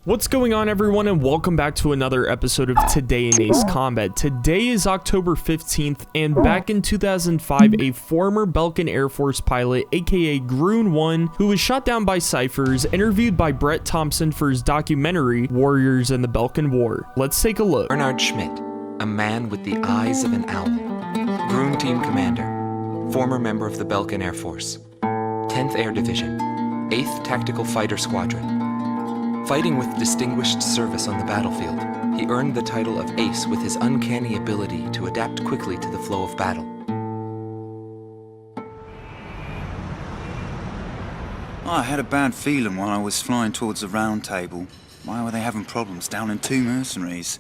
What's going on, everyone, and welcome back to another episode of Today in Ace Combat. Today is October 15th, and back in 2005, a former Belkin Air Force pilot, aka Groon1, who was shot down by ciphers, interviewed by Brett Thompson for his documentary, Warriors in the Belkin War. Let's take a look. Bernard Schmidt, a man with the eyes of an owl. Groon Team Commander, former member of the Belkin Air Force. 10th Air Division, 8th Tactical Fighter Squadron. Fighting with distinguished service on the battlefield, he earned the title of Ace with his uncanny ability to adapt quickly to the flow of battle. I had a bad feeling while I was flying towards the round table. Why were they having problems down in 2 mercenaries?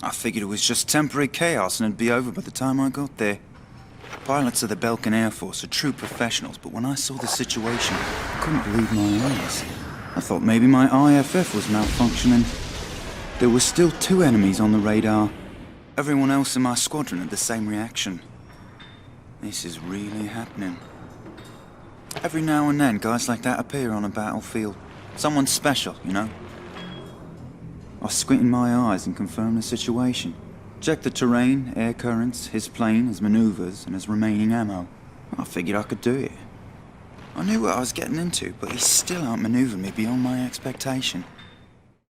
I figured it was just temporary chaos and it'd be over by the time I got there. Pilots of the Belkin Air Force are true professionals, but when I saw the situation, I couldn't believe my eyes. I thought maybe my IFF was malfunctioning. There were still 2 enemies on the radar. Everyone else in my squadron had the same reaction. This is really happening. Every now and then, guys like that appear on a battlefield. Someone special, you know? I squinted my eyes and confirmed the situation. Checked the terrain, air currents, his plane, his maneuvers, and his remaining ammo. I figured I could do it. I knew what I was getting into, but he still outmaneuvered me beyond my expectation.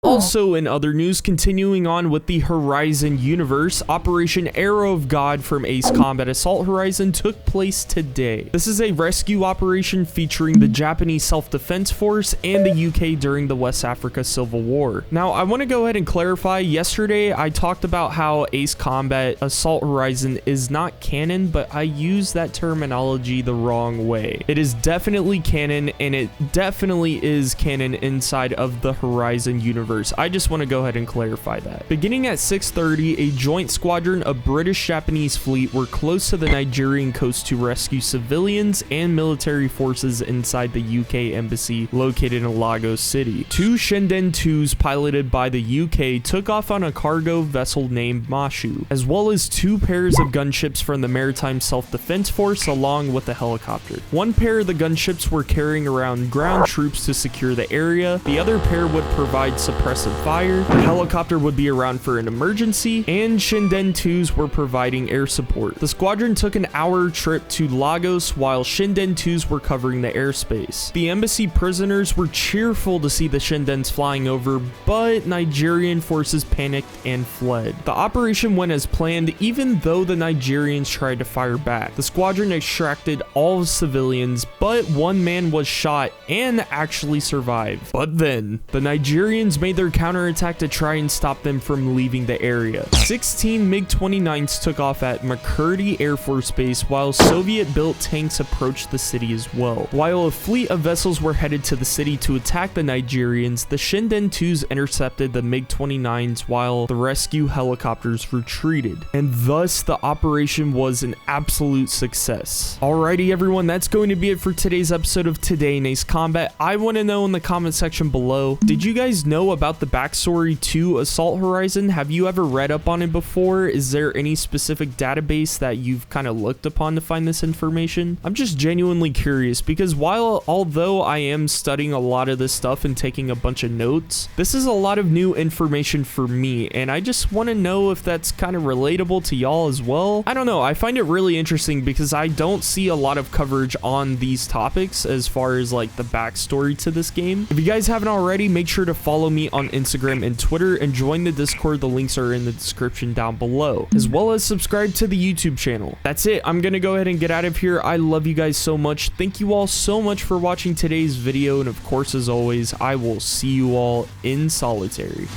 Also, in other news, continuing on with the Horizon universe, Operation Arrow of God from Ace Combat Assault Horizon took place today. This is a rescue operation featuring the Japanese Self-Defense Force and the UK during the West Africa Civil War. Now, I want to go ahead and clarify, yesterday I talked about how Ace Combat Assault Horizon is not canon, but I used that terminology the wrong way. It is definitely canon, and it definitely is canon inside of the Horizon universe. I just want to go ahead and clarify that. Beginning at 6:30, a joint squadron of British-Japanese fleet were close to the Nigerian coast to rescue civilians and military forces inside the UK embassy located in Lagos City. 2 Shinden 2s piloted by the UK took off on a cargo vessel named Mashu, as well as 2 pairs of gunships from the Maritime Self-Defense Force along with a helicopter. 1 pair of the gunships were carrying around ground troops to secure the area, the other pair would provide suppressive fire, the helicopter would be around for an emergency, and Shinden 2s were providing air support. The squadron took an hour trip to Lagos while Shinden 2s were covering the airspace. The embassy prisoners were cheerful to see the Shindens flying over, but Nigerian forces panicked and fled. The operation went as planned, even though the Nigerians tried to fire back. The squadron extracted all civilians, but 1 man was shot and actually survived. But then, the Nigerians made their counterattack to try and stop them from leaving the area. 16 MiG-29s took off at McCurdy Air Force Base while Soviet-built tanks approached the city as well. While a fleet of vessels were headed to the city to attack the Nigerians, the Shinden 2s intercepted the MiG-29s while the rescue helicopters retreated, and thus the operation was an absolute success. Alrighty, everyone, that's going to be it for today's episode of Today in Ace Combat. I want to know in the comment section below, did you guys know about the backstory to Assault Horizon? Have you ever read up on it before? Is there any specific database that you've kind of looked upon to find this information? I'm just genuinely curious because although I am studying a lot of this stuff and taking a bunch of notes, this is a lot of new information for me, and I just want to know if that's kind of relatable to y'all as well. I don't know, I find it really interesting because I don't see a lot of coverage on these topics as far as like the backstory to this game. If you guys haven't already, make sure to follow me on Instagram and Twitter and join the Discord. The links are in the description down below, as well as subscribe to the YouTube channel. That's it. I'm gonna go ahead and get out of here. I love you guys so much. Thank you all so much for watching today's video, and of course, as always, I will see you all in solitary.